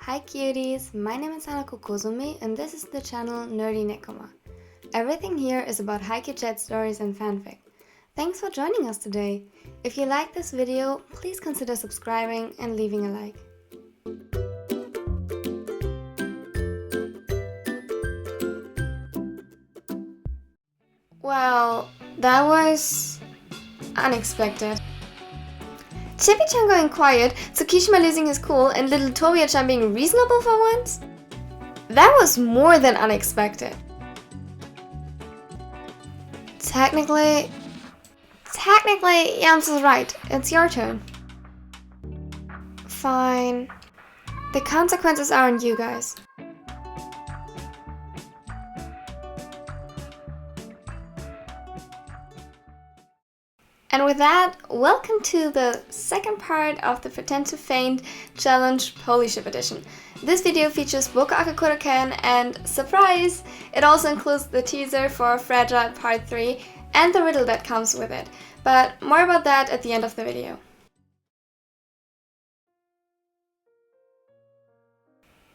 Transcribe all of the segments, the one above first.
Hi cuties, my name is Hanako Kozumi and this is the channel Nerdy Nekoma. Everything here is about Haikyuuchat stories and fanfic. Thanks for joining us today. If you like this video, please consider subscribing and leaving a like. Well, that was unexpected. Chibi-chan going quiet, Tsukishima losing his cool, and little Tobiya-chan being reasonable for once? That was more than unexpected. Technically, Yams is right. It's your turn. Fine. The consequences are on you guys. And with that, welcome to the second part of the Pretend to Faint Challenge Polyship Edition. This video features BokuAkaKuroKen and, surprise, it also includes the teaser for Fragile Part 3 and the riddle that comes with it. But more about that at the end of the video.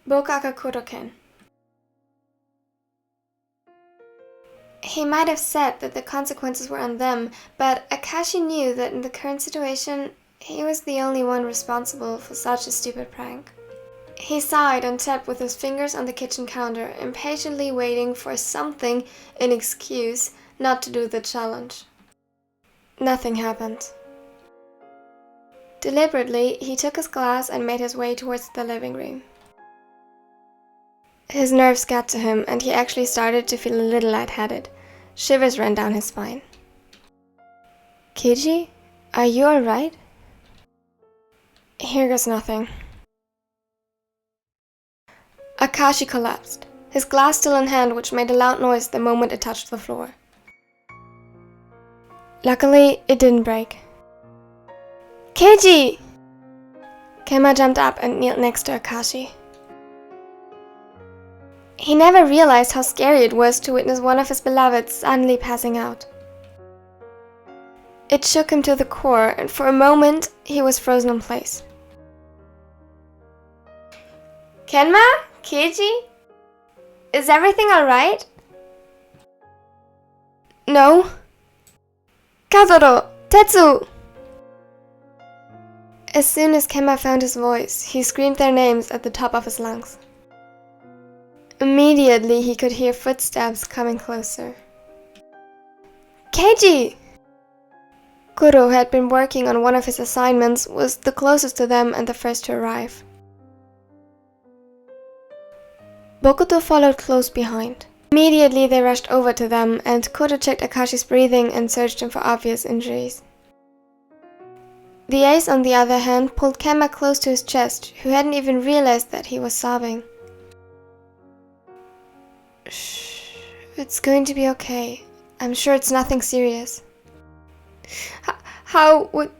BokuAkaKuroKen. He might have said that the consequences were on them, but Akaashi knew that in the current situation, he was the only one responsible for such a stupid prank. He sighed and tapped with his fingers on the kitchen counter, impatiently waiting for something, an excuse, not to do the challenge. Nothing happened. Deliberately, he took his glass and made his way towards the living room. His nerves got to him, and he actually started to feel a little lightheaded. Shivers ran down his spine. Kiji, are you alright? Here goes nothing. Akaashi collapsed, his glass still in hand, which made a loud noise the moment it touched the floor. Luckily, it didn't break. Kiji! Kema jumped up and kneeled next to Akaashi. He never realized how scary it was to witness one of his beloveds suddenly passing out. It shook him to the core, and for a moment, he was frozen in place. Kenma? Keiji? Is everything alright? No. Kazoro! Tetsu! As soon as Kenma found his voice, he screamed their names at the top of his lungs. Immediately, he could hear footsteps coming closer. Keiji! Kuro, who had been working on one of his assignments, was the closest to them and the first to arrive. Bokuto followed close behind. Immediately, they rushed over to them, and Kuro checked Akashi's breathing and searched him for obvious injuries. The ace, on the other hand, pulled Kenma close to his chest, who hadn't even realized that he was sobbing. Shh, it's going to be okay. I'm sure it's nothing serious. How would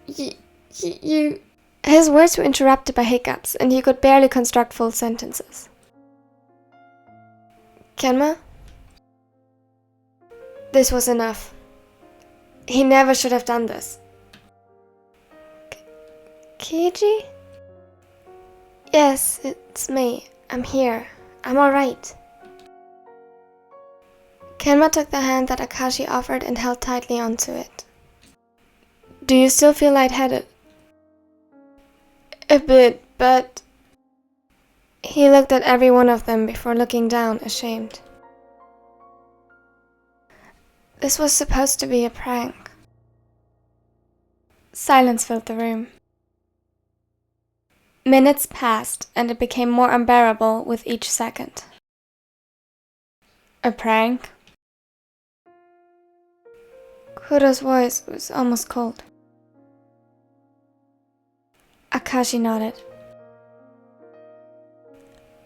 you... His words were interrupted by hiccups, and he could barely construct full sentences. Kenma? This was enough. He never should have done this. Keiji? Yes, it's me. I'm here. I'm alright. Kenma took the hand that Akaashi offered and held tightly onto it. Do you still feel lightheaded? A bit, but... He looked at every one of them before looking down, ashamed. This was supposed to be a prank. Silence filled the room. Minutes passed, and it became more unbearable with each second. A prank? Kuro's voice was almost cold. Akaashi nodded.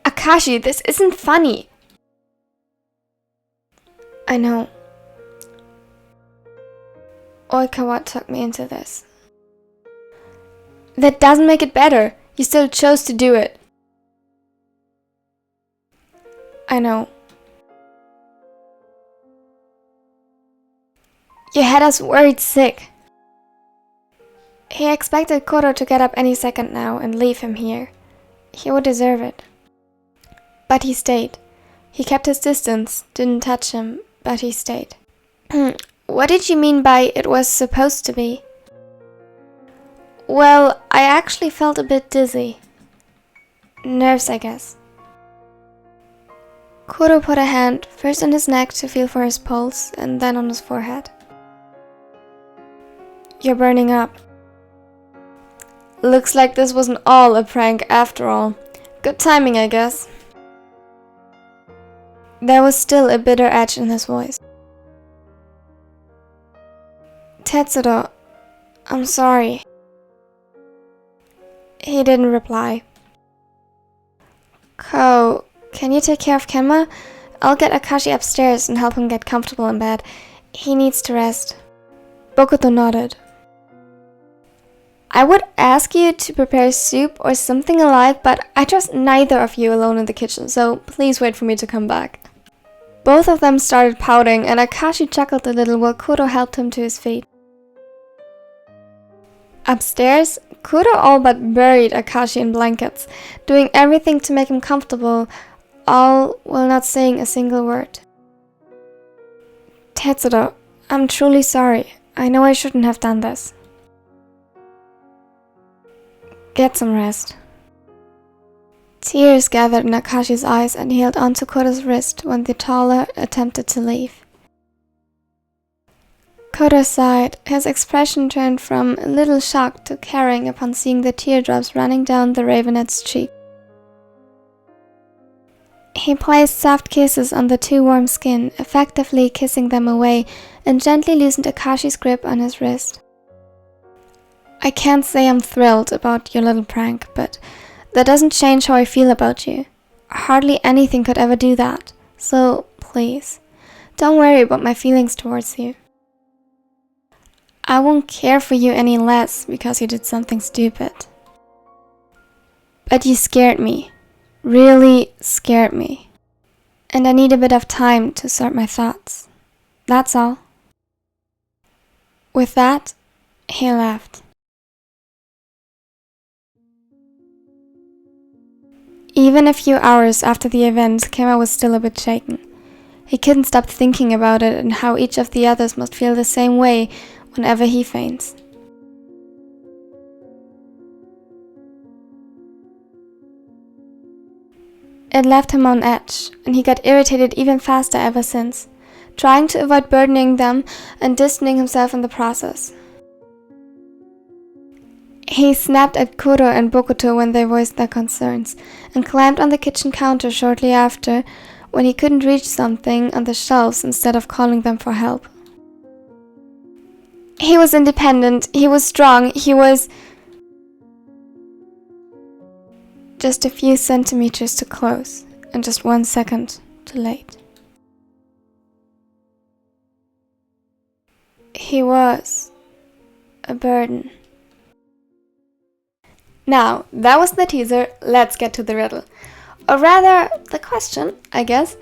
Akaashi, this isn't funny! I know. Oikawa took me into this. That doesn't make it better. You still chose to do it. I know. You had us worried sick. He expected Kuro to get up any second now and leave him here. He would deserve it. But he stayed. He kept his distance, didn't touch him, but he stayed. What did you mean by it was supposed to be? Well, I actually felt a bit dizzy. Nerves, I guess. Kuro put a hand first on his neck to feel for his pulse and then on his forehead. You're burning up. Looks like this wasn't all a prank after all. Good timing, I guess. There was still a bitter edge in his voice. Tetsuro, I'm sorry. He didn't reply. Ko, can you take care of Kenma? I'll get Akaashi upstairs and help him get comfortable in bed. He needs to rest. Bokuto nodded. I would ask you to prepare soup or something alike, but I trust neither of you alone in the kitchen, so please wait for me to come back. Both of them started pouting, and Akaashi chuckled a little while Kuro helped him to his feet. Upstairs, Kuro all but buried Akaashi in blankets, doing everything to make him comfortable, all while not saying a single word. Tetsuro, I'm truly sorry. I know I shouldn't have done this. Get some rest. Tears gathered in Akaashi's eyes and he held onto Kuro's wrist when the taller attempted to leave. Kuro sighed, his expression turned from a little shock to caring upon seeing the teardrops running down the ravenet's cheek. He placed soft kisses on the too warm skin, effectively kissing them away, and gently loosened Akaashi's grip on his wrist. I can't say I'm thrilled about your little prank, but that doesn't change how I feel about you. Hardly anything could ever do that, so please, don't worry about my feelings towards you. I won't care for you any less because you did something stupid. But you scared me. Really scared me. And I need a bit of time to sort my thoughts. That's all. With that, he left. Even a few hours after the event, Kenma was still a bit shaken. He couldn't stop thinking about it and how each of the others must feel the same way whenever he faints. It left him on edge, and he got irritated even faster ever since, trying to avoid burdening them and distancing himself in the process. He snapped at Kuro and Bokuto when they voiced their concerns, and climbed on the kitchen counter shortly after when he couldn't reach something on the shelves instead of calling them for help. He was independent, he was strong, he was just a few centimeters too close and just 1 second too late. He was a burden. Now, that was the teaser, let's get to the riddle. Or rather, the question, I guess.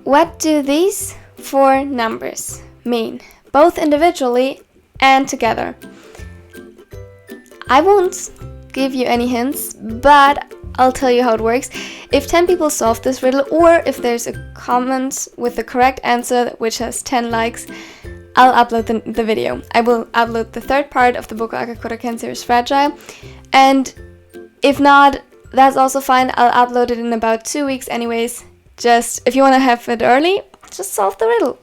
What do these 4 numbers mean, both individually and together? I won't give you any hints, but I'll tell you how it works. If 10 people solve this riddle, or if there's a comment with the correct answer which has 10 likes, I'll upload the video. I will upload the 3rd part of the BokuAkaKuroKen series Fragile. And if not, that's also fine. I'll upload it in about 2 weeks anyways. Just, if you want to have it early, just solve the riddle.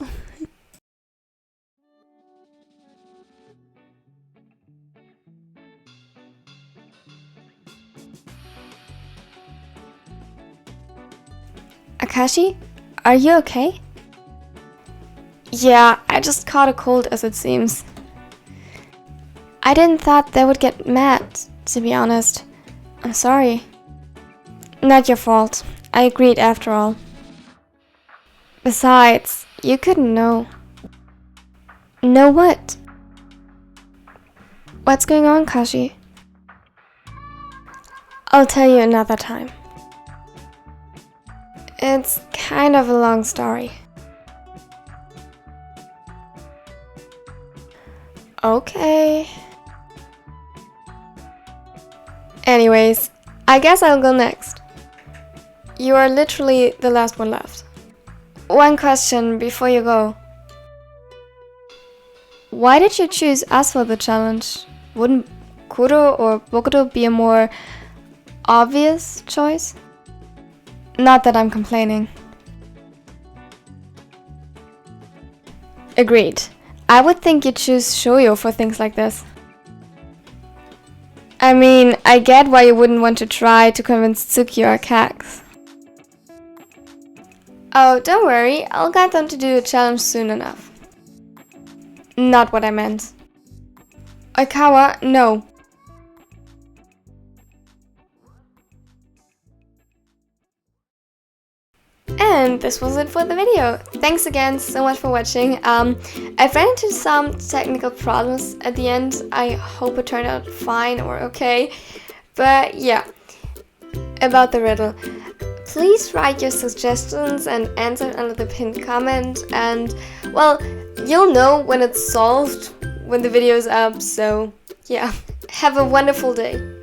Akaashi, are you okay? Yeah, I just caught a cold as it seems. I didn't thought they would get mad, to be honest. I'm sorry. Not your fault. I agreed after all. Besides, you couldn't know. Know what? What's going on, Kashi? I'll tell you another time. It's kind of a long story. Okay. Anyways, I guess I'll go next. You are literally the last one left. One question before you go. Why did you choose us for the challenge? Wouldn't Kuro or Bokuto be a more obvious choice? Not that I'm complaining. Agreed. I would think you'd choose Shoujo for things like this. I mean, I get why you wouldn't want to try to convince Tsuki or Kax. Oh, don't worry, I'll get them to do the challenge soon enough. Not what I meant. Oikawa, no. And this was it for the video. Thanks again so much for watching. I ran into some technical problems at the end. I hope it turned out fine or okay. But yeah, about the riddle. Please write your suggestions and answer under the pinned comment, and well, you'll know when it's solved when the video is up, so yeah. Have a wonderful day.